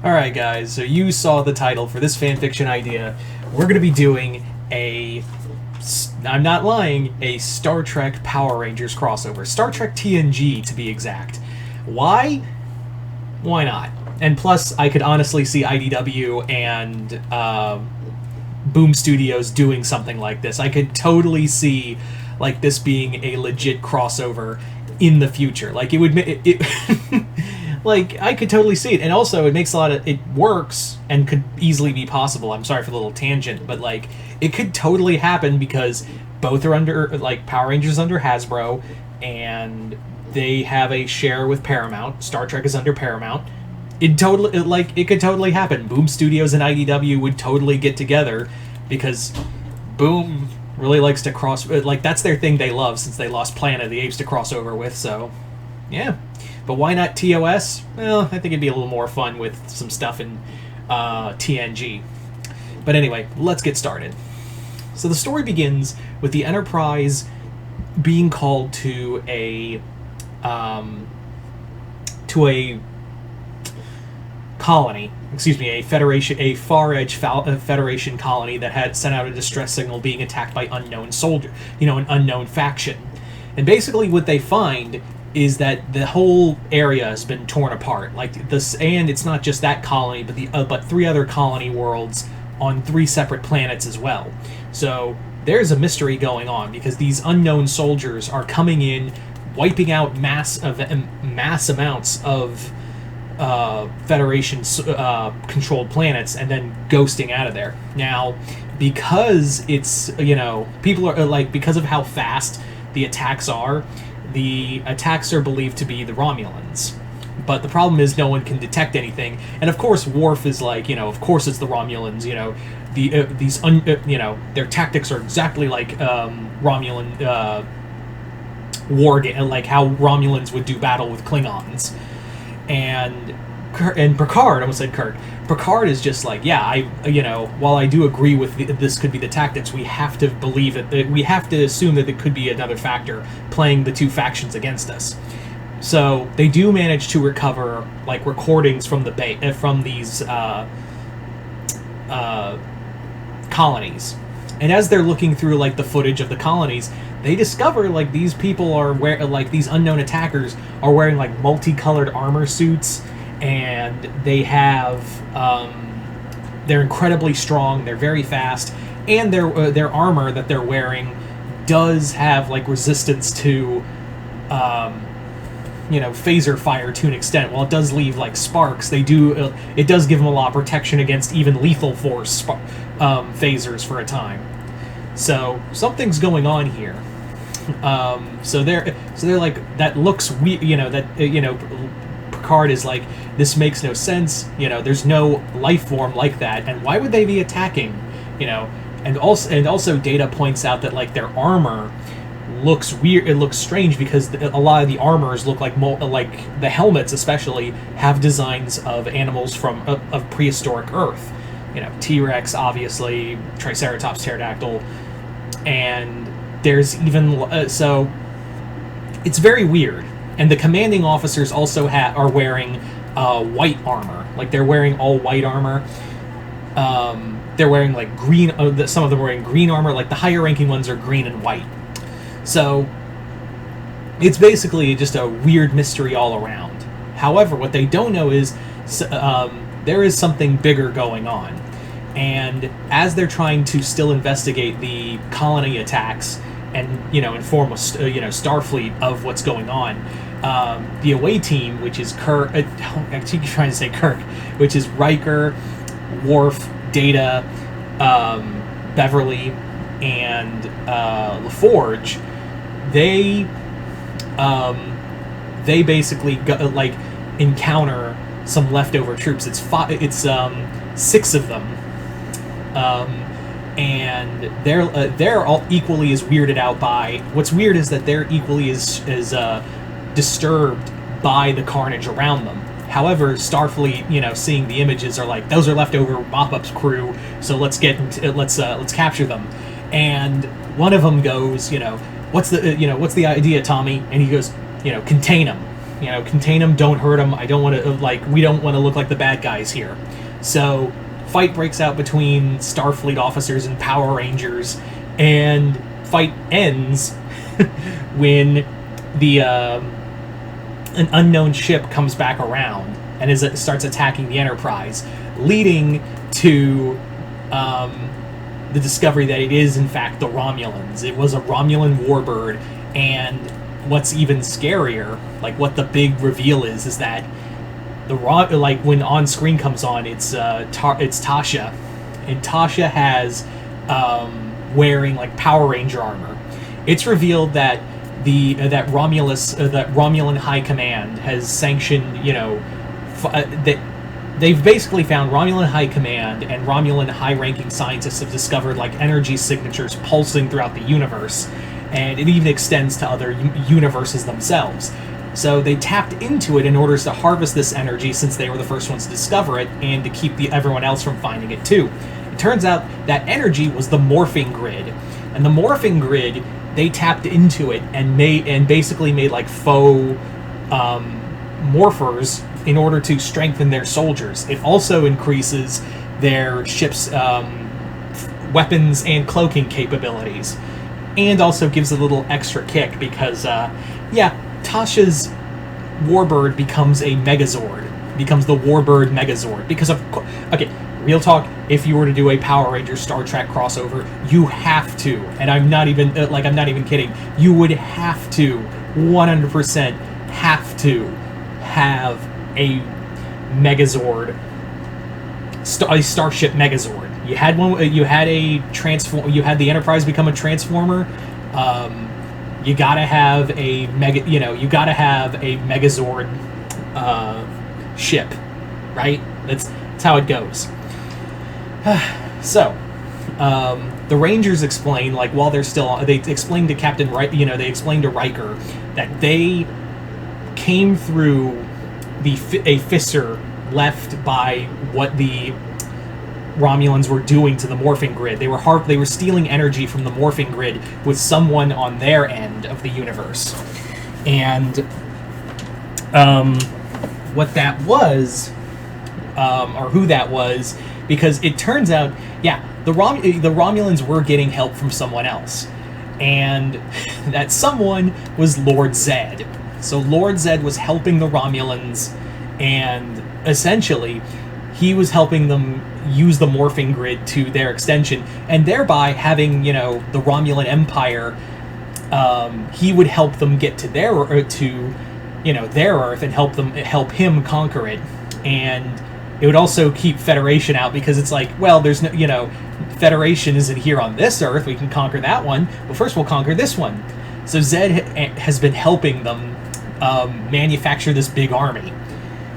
Alright guys, so you saw the title for this fanfiction idea. We're going to be doing I'm not lying, a Star Trek Power Rangers crossover. Star Trek TNG, to be exact. Why? Why not? And plus, I could honestly see IDW and Boom Studios doing something like this. I could totally see like this being a legit crossover in the future. Like, it would... Like, I could totally see it. And also, it makes a lot of... It works and could easily be possible. I'm sorry for the little tangent, but, like, it could totally happen because both are under... Like, Power Rangers is under Hasbro, and they have a share with Paramount. Star Trek is under Paramount. It could totally happen. Boom Studios and IDW would totally get together because Boom really likes to cross... Like, that's their thing they love since they lost Planet of the Apes to cross over with, so... Yeah. But why not TOS? Well, I think it'd be a little more fun with some stuff in TNG. But anyway, let's get started. So the story begins with the Enterprise being called to a colony, a Federation, a far edge Federation colony that had sent out a distress signal being attacked by unknown soldier, an unknown faction. And basically what they find is that the whole area has been torn apart. Like this, and it's not just that colony, but three other colony worlds on 3 separate planets as well. So there's a mystery going on because these unknown soldiers are coming in, wiping out mass amounts of Federation controlled planets, and then ghosting out of there. Now, because it's people are like because of how fast the attacks are. The attacks are believed to be the Romulans. But the problem is no one can detect anything. And of course Worf is like, of course it's the Romulans, their tactics are exactly like Romulan war game, like how Romulans would do battle with Klingons. And Picard, I almost said Kirk. Picard is just like, yeah, while I do agree with this could be the tactics, we have to believe it. We have to assume that it could be another factor playing the two factions against us. So they do manage to recover like recordings from from these colonies, and as they're looking through like the footage of the colonies, they discover like these people are these unknown attackers are wearing like multicolored armor suits. And they have, they're incredibly strong, they're very fast, and their armor that they're wearing does have, like, resistance to, phaser fire to an extent. While it does leave, like, sparks, it does give them a lot of protection against even lethal force phasers for a time. So, something's going on here. So they're like, that looks weird, Picard is like, this makes no sense, there's no life form like that, and why would they be attacking, and also Data points out that like their armor looks weird, it looks strange because a lot of the armors look like the helmets especially have designs of animals of prehistoric Earth, T-Rex obviously, Triceratops, Pterodactyl, and there's even so it's very weird. And the commanding officers also are wearing white armor. Like, they're wearing all white armor. They're wearing, like, green... some of them are wearing green armor. Like, the higher-ranking ones are green and white. So, it's basically just a weird mystery all around. However, what they don't know is there is something bigger going on. And as they're trying to still investigate the colony attacks and, inform Starfleet of what's going on, the away team, which is Kirk, I keep trying to say Kirk, which is Riker, Worf, Data, Beverly, and LaForge, they basically encounter some leftover troops. It's 6 of them, and they're all equally as weirded out by. What's weird is that they're equally as disturbed by the carnage around them. However, Starfleet, seeing the images, are like, those are leftover mop-up's crew, so let's capture them. And one of them goes, what's the idea, Tommy? And he goes, contain them. You know, contain them, don't hurt them. I don't want to, like, we don't want to look like the bad guys here. So, fight breaks out between Starfleet officers and Power Rangers, and fight ends when the an unknown ship comes back around and starts attacking the Enterprise, leading to the discovery that it is in fact the Romulans. It was a Romulan warbird, and what's even scarier, like what the big reveal is that like when on screen comes on, it's Tasha, and Tasha has wearing like Power Ranger armor. It's revealed that that Romulan High Command has sanctioned, you know, that they've basically found Romulan High Command and Romulan high-ranking scientists have discovered like energy signatures pulsing throughout the universe, and it even extends to other universes themselves. So they tapped into it in order to harvest this energy, since they were the first ones to discover it, and to keep everyone else from finding it too. It turns out that energy was the morphing grid, and the morphing grid, they tapped into it and basically made like faux morphers in order to strengthen their soldiers. It also increases their ship's weapons and cloaking capabilities, and also gives a little extra kick because, Tasha's Warbird becomes a Megazord, becomes the Warbird Megazord, because of, okay, real talk, if you were to do a Power Rangers Star Trek crossover, you have to, and I'm not even kidding, you would have to, 100% have to have a Megazord, a Starship Megazord. You had one. You had a transform. You had the Enterprise become a Transformer. You gotta have a mega. You know, you gotta have a Megazord ship, right? That's how it goes. So, the Rangers explain, like, while they're still, they explain to Captain Riker, you know, they explain to Riker that they came through a fissure left by what the Romulans were doing to the morphing grid. They were stealing energy from the morphing grid with someone on their end of the universe. And what that was, or who that was, because it turns out, yeah, the Romulans were getting help from someone else. And that someone was Lord Zed. So Lord Zed was helping the Romulans, and essentially he was helping them use the morphing grid to their extension, and thereby having, you know, the Romulan Empire, he would help them get to their Earth and help him conquer it. And it would also keep Federation out, because it's like, well, there's no, you know, Federation isn't here on this Earth, we can conquer that one, but first we'll conquer this one. So Zed has been helping them manufacture this big army.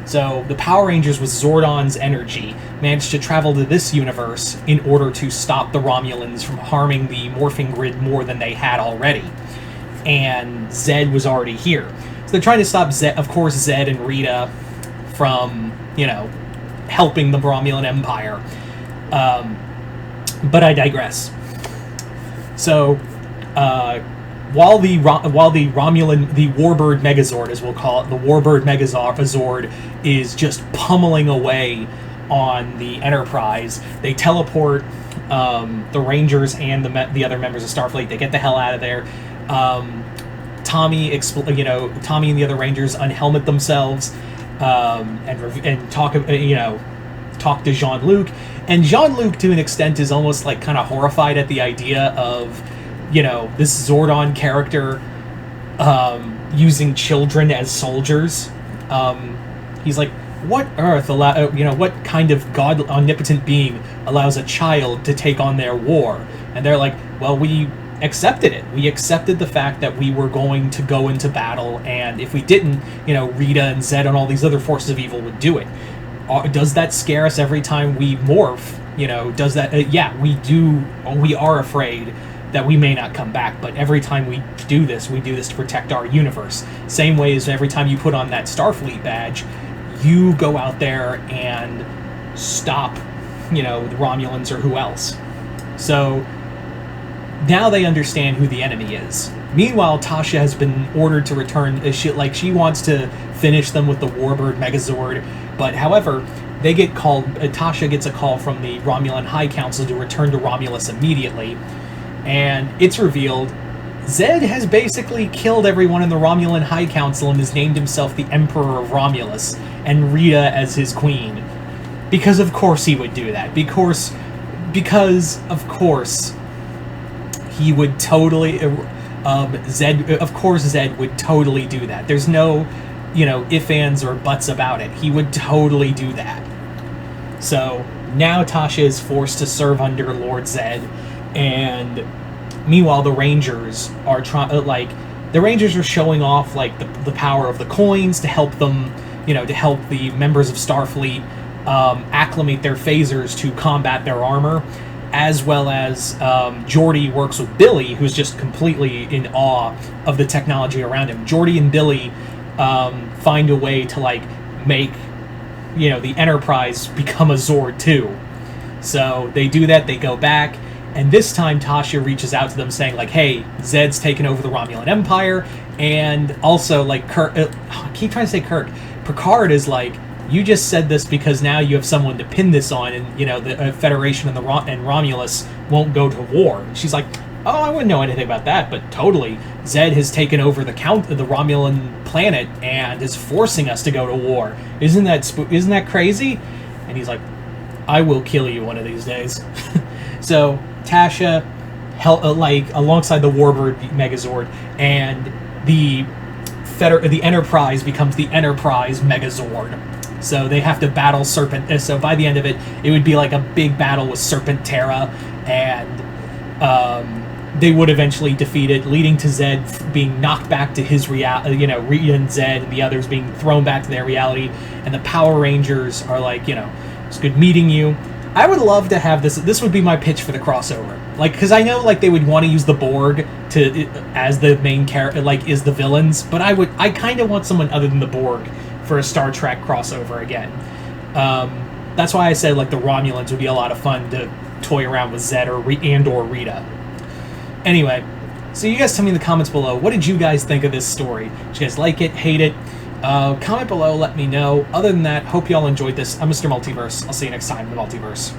So the Power Rangers with Zordon's energy managed to travel to this universe in order to stop the Romulans from harming the morphing grid more than they had already. And Zed was already here. So they're trying to stop Zed, of course, Zed and Rita from, you know, helping the Romulan Empire. But I digress. So, while the Warbird Megazord, as we'll call it, the Warbird Megazord is just pummeling away on the Enterprise, they teleport the Rangers and the other members of Starfleet. They get the hell out of there. Tommy and the other Rangers unhelmet themselves and talk to Jean-Luc. And Jean-Luc, to an extent, is almost like kind of horrified at the idea of, you know, this Zordon character using children as soldiers. He's like, what what kind of god omnipotent being allows a child to take on their war? And they're like, well, we accepted it. We accepted the fact that we were going to go into battle, and if we didn't, you know, Rita and Zed and all these other forces of evil would do it. Does that scare us every time we morph? You know, does that? Yeah, we do. We are afraid that we may not come back, but every time we do this to protect our universe. Same way as every time you put on that Starfleet badge, you go out there and stop, you know, the Romulans or who else. So now they understand who the enemy is. Meanwhile, Tasha has been ordered to return. She wants to finish them with the Warbird Megazord. But however, they get called. Tasha gets a call from the Romulan High Council to return to Romulus immediately, and it's revealed Zed has basically killed everyone in the Romulan High Council and has named himself the Emperor of Romulus and Rita as his queen. Because of course he would do that. Because of course he would totally Zed would totally do that. There's no, ifs, ands, or buts about it. He would totally do that. So now Tasha is forced to serve under Lord Zed, and meanwhile the Rangers are the Rangers are showing off the power of the coins to help them, to help the members of Starfleet acclimate their phasers to combat their armor, as well as Geordi works with Billy, who's just completely in awe of the technology around him. Geordi and Billy find a way to make the Enterprise become a Zord too. So they do that. They go back, and this time Tasha reaches out to them saying hey, Zed's taken over the Romulan Empire, and also Kirk. I keep trying to say Kirk. Picard is you just said this because now you have someone to pin this on, and the Federation and Romulus won't go to war. She's like, oh, I wouldn't know anything about that, but totally, Zed has taken over the Romulan planet and is forcing us to go to war. Isn't that crazy? And he's like, I will kill you one of these days. So Tasha, alongside the Warbird Megazord, and the Enterprise becomes the Enterprise Megazord. So they have to battle Serpent. So by the end of it, it would be a big battle with Serpent Terra, and they would eventually defeat it, leading to Zed being knocked back to his reality. Rita and Zed and the others being thrown back to their reality, and the Power Rangers are it's good meeting you. I would love to have this. This would be my pitch for the crossover. Because I know they would want to use the Borg as the main character, is the villains. But I kind of want someone other than the Borg for a Star Trek crossover again. That's why I said the Romulans would be a lot of fun to toy around with Zed or Rita. Anyway, so you guys tell me in the comments below, what did you guys think of this story? Did you guys like it, hate it? Comment below, let me know. Other than that, hope you all enjoyed this. I'm Mr. Multiverse. I'll see you next time in the Multiverse.